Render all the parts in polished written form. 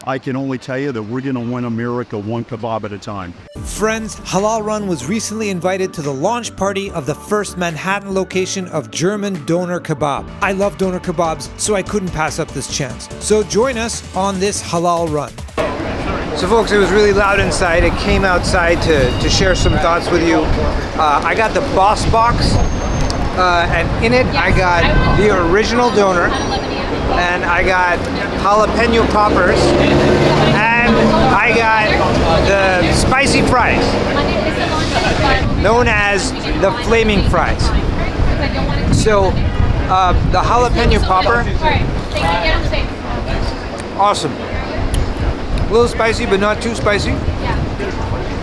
I can only tell you that we're going to win America one kebab at a time. Friends, Halal Run was recently invited to the launch party of the first Manhattan location of German Doner Kebab. I love doner kebabs, so I couldn't pass up this chance. So join us on this Halal Run. So folks, it was really loud inside. I came outside to share some thoughts with you. I got the Boss Box, and in it I got the original doner, and I got jalapeno poppers, and I got the spicy fries, known as the flaming fries. So the jalapeno popper, awesome. A little spicy, but not too spicy.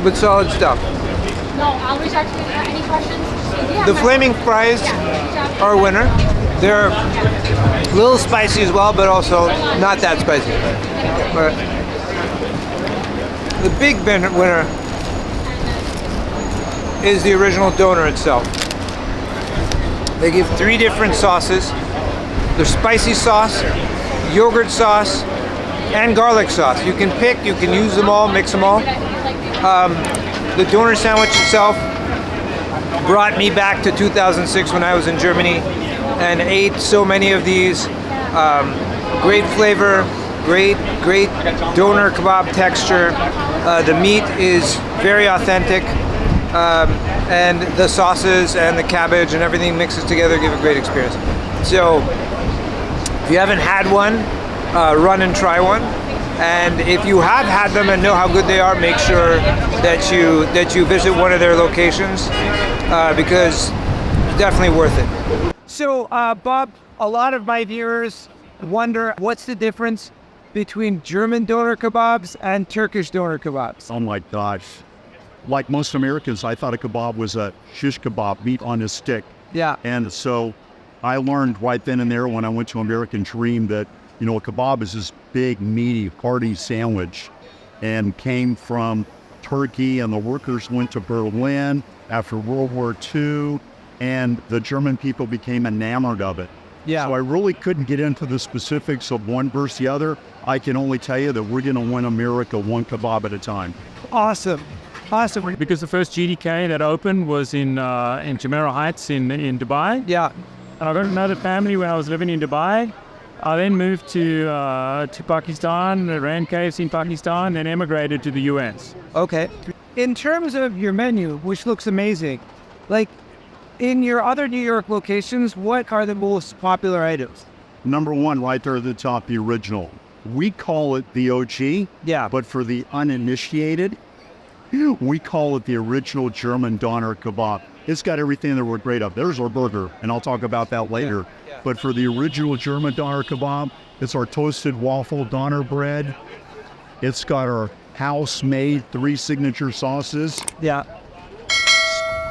But solid stuff. No, I'll reach out to you. Any questions? The flaming fries are a winner. They're a little spicy as well, but also not that spicy. But the big winner is the original doner itself. They give 3 different sauces. There's spicy sauce, yogurt sauce, and garlic sauce. You can pick, you can use them all, mix them all. The doner sandwich itself brought me back to 2006 when I was in Germany and ate so many of these. Great flavor, great doner kebab texture. The meat is very authentic, and the sauces and the cabbage and everything mixes together give a great experience. So if you haven't had one, run and try one. And if you have had them and know how good they are, make sure that you visit one of their locations, because it's definitely worth it. So, Bob, a lot of my viewers wonder what's the difference between German doner kebabs and Turkish doner kebabs. Oh my gosh. Like most Americans, I thought a kebab was a shish kebab, meat on a stick. Yeah. And so I learned right then and there when I went to American Dream that, you know, a kebab is this big, meaty, hearty sandwich and came from Turkey, and the workers went to Berlin after World War II, and the German people became enamored of it. Yeah. So I really couldn't get into the specifics of one versus the other. I can only tell you that we're going to win America one kebab at a time. Awesome. Awesome. Because the first GDK that opened was in Jumeirah Heights in Dubai. Yeah. And I got another family when I was living in Dubai. I then moved to Pakistan, ran KFC in Pakistan, and emigrated to the US. Okay. In terms of your menu, which looks amazing, like in your other New York locations, what are the most popular items? Number one, right there at the top, the original. We call it the OG, Yeah. but for the uninitiated, we call it the original German doner kebab. It's got everything that we're great of. There's our burger, and I'll talk about that later. Yeah. But for the original German doner kebab, it's our toasted waffle doner bread. It's got our house-made 3 signature sauces. Yeah.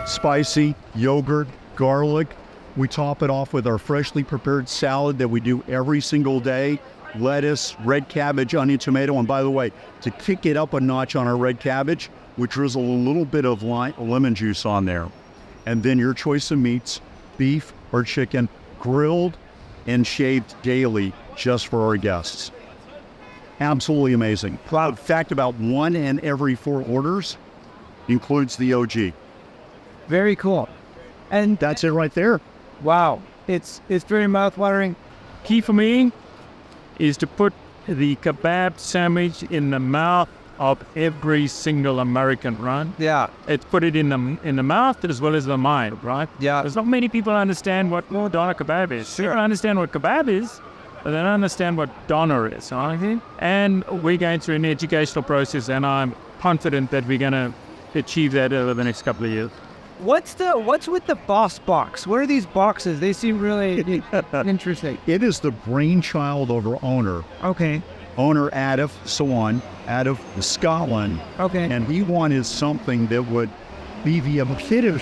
Spicy, yogurt, garlic. We top it off with our freshly prepared salad that we do every single day. Lettuce, red cabbage, onion, tomato. And by the way, to kick it up a notch on our red cabbage, we drizzle a little bit of lemon juice on there. And then your choice of meats, beef or chicken, grilled and shaved daily just for our guests. Absolutely amazing. In fact, about 1 in every 4 orders includes the OG. Very cool. And That's it right there. wow, it's very mouth-watering. Key for me is to put the kebab sandwich in the mouth of every single American, right? Yeah. It's put it in the mouth as well as the mind, right? Yeah. There's not many people understand what doner kebab is. Sure. People understand what kebab is, but they don't understand what doner is, right? And we're going through an educational process, and I'm confident that we're going to achieve that over the next couple of years. What's with the Boss Box? What are these boxes? They seem really interesting. It is the brainchild of our owner Adolf Swan, out of Scotland. Okay. And he wanted something that would be the epitome.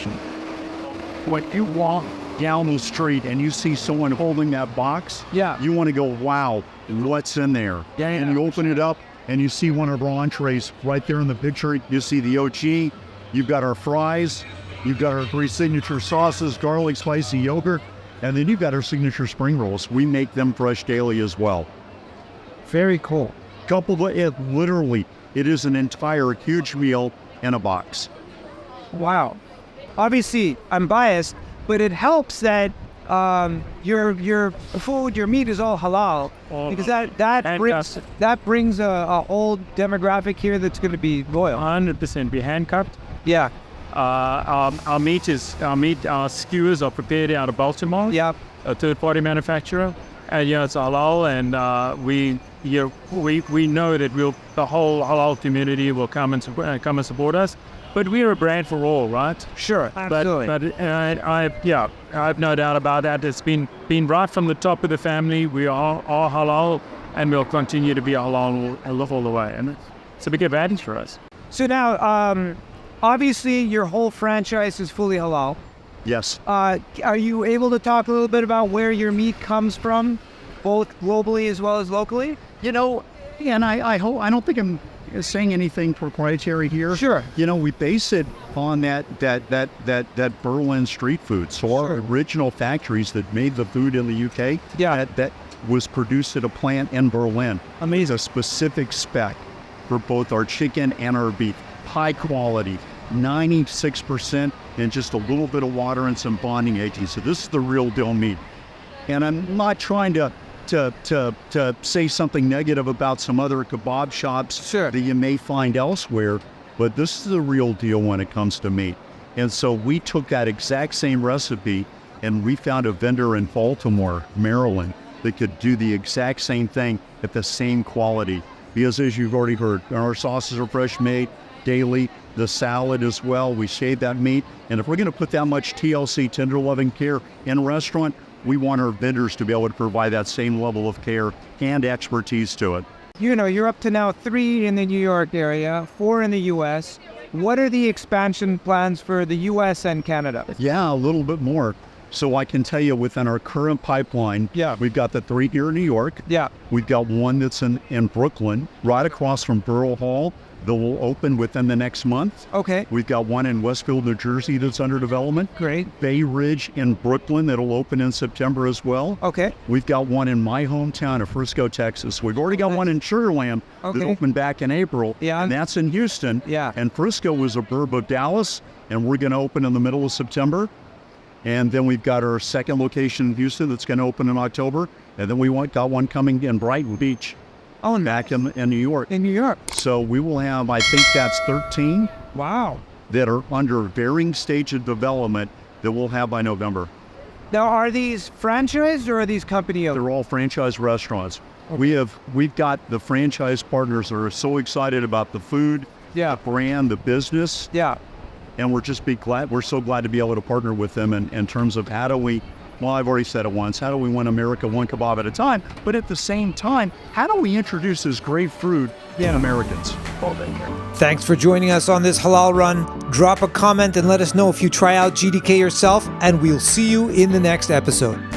When you walk down the street and you see someone holding that box, Yeah. you want to go, wow, what's in there? Yeah. And you open it up and you see one of our entrees right there in the picture. You see the OG, you've got our fries, you've got our 3 signature sauces, garlic, spicy yogurt, and then you've got our signature spring rolls. We make them fresh daily as well. Very cool. It is an entire huge meal in a box. Wow. Obviously, I'm biased, but it helps that your food, your meat is all halal, because that brings a whole demographic here that's going to be loyal. 100% be handcuffed. Yeah. Our skewers are prepared out of Baltimore. Yep. A third-party manufacturer, and it's halal, and we know that the whole halal community will come and support us. But we're a brand for all, right? Sure, absolutely. But I have no doubt about that. It's been right from the top of the family. We are halal, and we'll continue to be halal all the way, and it's a big advantage for us. So now, obviously, your whole franchise is fully halal. Yes. Are you able to talk a little bit about where your meat comes from, both globally as well as locally? And I don't think I'm saying anything proprietary here. Sure. We base it on that Berlin street food. So our original factories that made the food in the UK, that was produced at a plant in Berlin. Amazing. A specific spec for both our chicken and our beef. High quality, 96%, and just a little bit of water and some bonding agents. So this is the real deal meat. And I'm not trying to say something negative about some other kebab shops that you may find elsewhere, but this is the real deal when it comes to meat. And so we took that exact same recipe and we found a vendor in Baltimore, Maryland, that could do the exact same thing at the same quality. Because as you've already heard, our sauces are fresh made daily, the salad as well. We shave that meat. And if we're going to put that much TLC, tender loving care, in a restaurant, we want our vendors to be able to provide that same level of care and expertise to it. You're up to now 3 in the New York area, 4 in the U.S. What are the expansion plans for the U.S. and Canada? Yeah, a little bit more. So I can tell you within our current pipeline, we've got the 3 here in New York. Yeah. We've got one that's in Brooklyn, right across from Borough Hall, that will open within the next month. Okay. We've got one in Westfield, New Jersey that's under development. Great. Bay Ridge in Brooklyn that'll open in September as well. Okay. We've got one in my hometown of Frisco, Texas. We've already got one in Sugar Land that opened back in April. Yeah. And that's in Houston. Yeah. And Frisco was a burb of Dallas, and we're going to open in the middle of September. And then we've got our second location in Houston that's going to open in October. And then got one coming in Brighton Beach. Oh, back in New York. In New York. So we will have, I think that's 13. Wow. That are under varying stage of development that we'll have by November. Now, are these franchised or are these company owned? They're all franchise restaurants. Okay. We've got the franchise partners that are so excited about the food, the brand, the business. Yeah. And we're so glad to be able to partner with them in terms of how do we, well, I've already said it once, how do we win America one kebab at a time? But at the same time, how do we introduce this great food to Americans? Thanks for joining us on this halal run. Drop a comment and let us know if you try out GDK yourself, and we'll see you in the next episode.